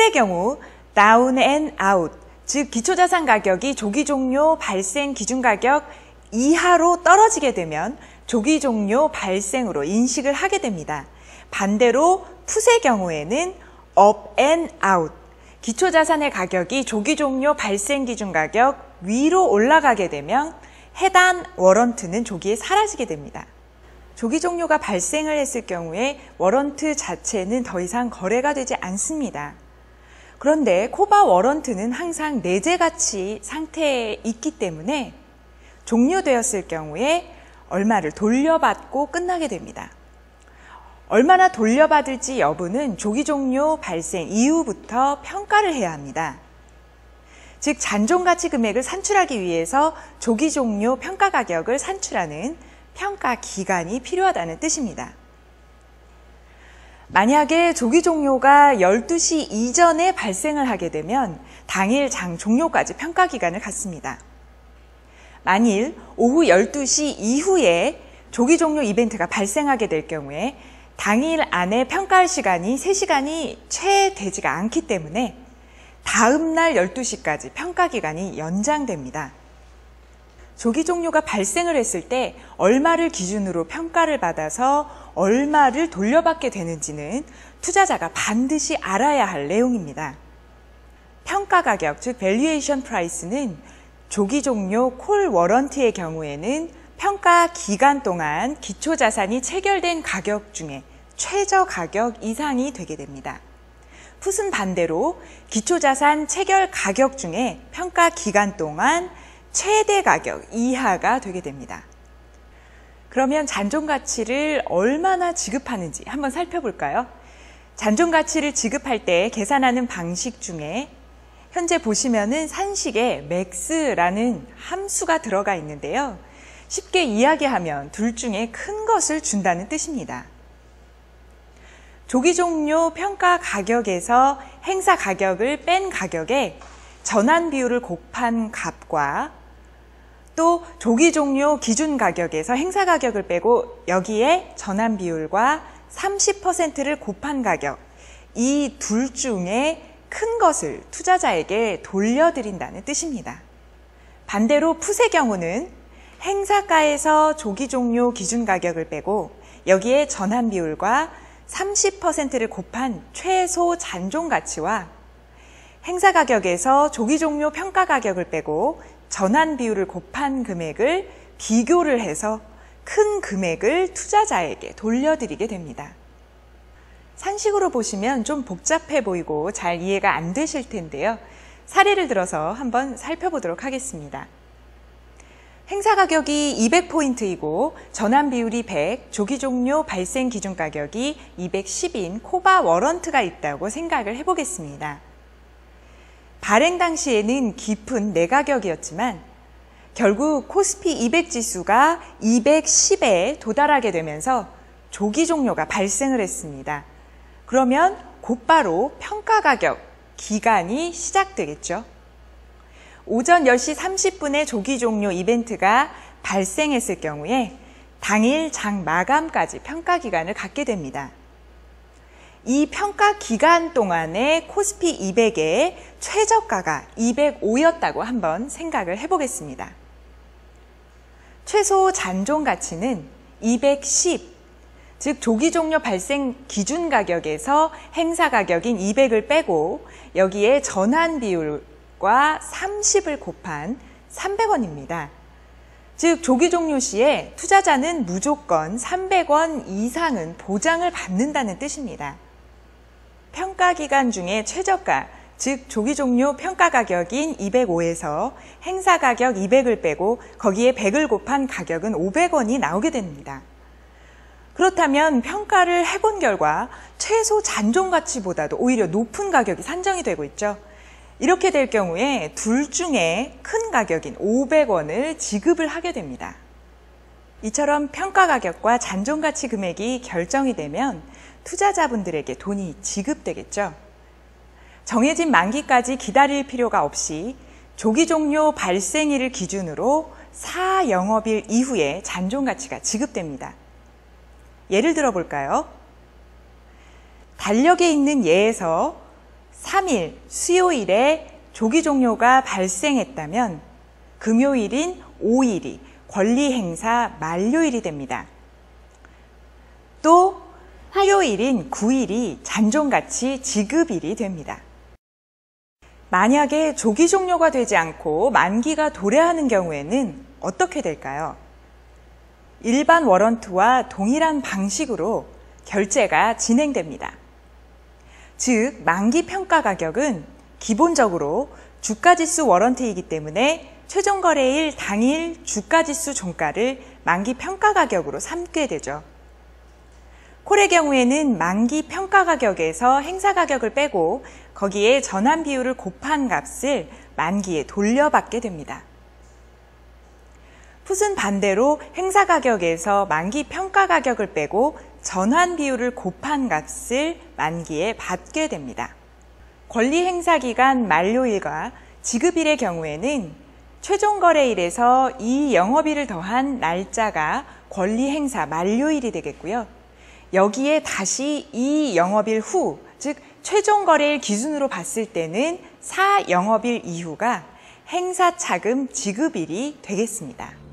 푸세의 경우 다운 앤 아웃, 즉 기초자산 가격이 조기 종료 발생 기준 가격 이하로 떨어지게 되면 조기 종료 발생으로 인식을 하게 됩니다. 반대로 풋의 경우에는 업 앤 아웃, 기초자산의 가격이 조기 종료 발생 기준 가격 위로 올라가게 되면 해당 워런트는 조기에 사라지게 됩니다. 조기 종료가 발생을 했을 경우에 워런트 자체는 더 이상 거래가 되지 않습니다. 그런데 코바 워런트는 항상 내재 가치 상태에 있기 때문에 종료되었을 경우에 얼마를 돌려받고 끝나게 됩니다. 얼마나 돌려받을지 여부는 조기 종료 발생 이후부터 평가를 해야 합니다. 즉 잔존가치 금액을 산출하기 위해서 조기 종료 평가 가격을 산출하는 평가 기간이 필요하다는 뜻입니다. 만약에 조기 종료가 12시 이전에 발생을 하게 되면 당일 장 종료까지 평가 기간을 갖습니다. 만일 오후 12시 이후에 조기 종료 이벤트가 발생하게 될 경우에 당일 안에 평가할 시간이 3시간이 채 되지가 않기 때문에 다음 날 12시까지 평가 기간이 연장됩니다. 조기 종료가 발생을 했을 때 얼마를 기준으로 평가를 받아서 얼마를 돌려받게 되는지는 투자자가 반드시 알아야 할 내용입니다. 평가 가격, 즉 밸류에이션 프라이스는 조기 종료 콜 워런티의 경우에는 평가 기간 동안 기초자산이 체결된 가격 중에 최저 가격 이상이 되게 됩니다. 풋은 반대로 기초자산 체결 가격 중에 평가 기간 동안 최대 가격 이하가 되게 됩니다. 그러면 잔존가치를 얼마나 지급하는지 한번 살펴볼까요? 잔존가치를 지급할 때 계산하는 방식 중에 현재 보시면은 산식에 맥스라는 함수가 들어가 있는데요. 쉽게 이야기하면 둘 중에 큰 것을 준다는 뜻입니다. 조기 종료 평가 가격에서 행사 가격을 뺀 가격에 전환 비율을 곱한 값과 또 조기 종료 기준 가격에서 행사 가격을 빼고 여기에 전환 비율과 30%를 곱한 가격, 이 둘 중에 큰 것을 투자자에게 돌려드린다는 뜻입니다. 반대로 풋의 경우는 행사가에서 조기 종료 기준 가격을 빼고 여기에 전환 비율과 30%를 곱한 최소 잔존 가치와 행사 가격에서 조기 종료 평가 가격을 빼고 전환 비율을 곱한 금액을 비교를 해서 큰 금액을 투자자에게 돌려드리게 됩니다. 산식으로 보시면 좀 복잡해 보이고 잘 이해가 안 되실 텐데요. 사례를 들어서 한번 살펴보도록 하겠습니다. 행사 가격이 200포인트이고 전환 비율이 100, 조기 종료 발생 기준 가격이 210인 코바 워런트가 있다고 생각을 해보겠습니다. 발행 당시에는 깊은 내가격이었지만 결국 코스피 200 지수가 210에 도달하게 되면서 조기 종료가 발생을 했습니다. 그러면 곧바로 평가 가격 기간이 시작되겠죠. 오전 10시 30분에 조기 종료 이벤트가 발생했을 경우에 당일 장 마감까지 평가 기간을 갖게 됩니다. 이 평가 기간 동안에 코스피 200의 최저가가 205였다고 한번 생각을 해보겠습니다. 최소 잔존 가치는 210, 즉 조기 종료 발생 기준 가격에서 행사 가격인 200을 빼고 여기에 전환 비율과 30을 곱한 300원입니다. 즉 조기 종료 시에 투자자는 무조건 300원 이상은 보장을 받는다는 뜻입니다. 평가 기간 중에 최저가, 즉 조기 종료 평가 가격인 205에서 행사 가격 200을 빼고 거기에 100을 곱한 가격은 500원이 나오게 됩니다. 그렇다면 평가를 해본 결과 최소 잔존 가치보다도 오히려 높은 가격이 산정이 되고 있죠. 이렇게 될 경우에 둘 중에 큰 가격인 500원을 지급을 하게 됩니다. 이처럼 평가 가격과 잔존 가치 금액이 결정이 되면 투자자분들에게 돈이 지급되겠죠. 정해진 만기까지 기다릴 필요가 없이 조기 종료 발생일을 기준으로 4영업일 이후에 잔존 가치가 지급됩니다. 예를 들어 볼까요? 달력에 있는 예에서 3일 수요일에 조기 종료가 발생했다면 금요일인 5일이 권리행사 만료일이 됩니다. 또 화요일인 9일이 잔존가치 지급일이 됩니다. 만약에 조기 종료가 되지 않고 만기가 도래하는 경우에는 어떻게 될까요? 일반 워런트와 동일한 방식으로 결제가 진행됩니다. 즉, 만기 평가 가격은 기본적으로 주가지수 워런트이기 때문에 최종 거래일 당일 주가지수 종가를 만기 평가 가격으로 삼게 되죠. 콜의 경우에는 만기 평가 가격에서 행사 가격을 빼고 거기에 전환 비율을 곱한 값을 만기에 돌려받게 됩니다. 풋은 반대로 행사 가격에서 만기 평가 가격을 빼고 전환 비율을 곱한 값을 만기에 받게 됩니다. 권리 행사 기간 만료일과 지급일의 경우에는 최종 거래일에서 이 영업일을 더한 날짜가 권리 행사 만료일이 되겠고요. 여기에 다시 이 영업일 후, 즉 최종 거래일 기준으로 봤을 때는 4영업일 이후가 행사 차금 지급일이 되겠습니다.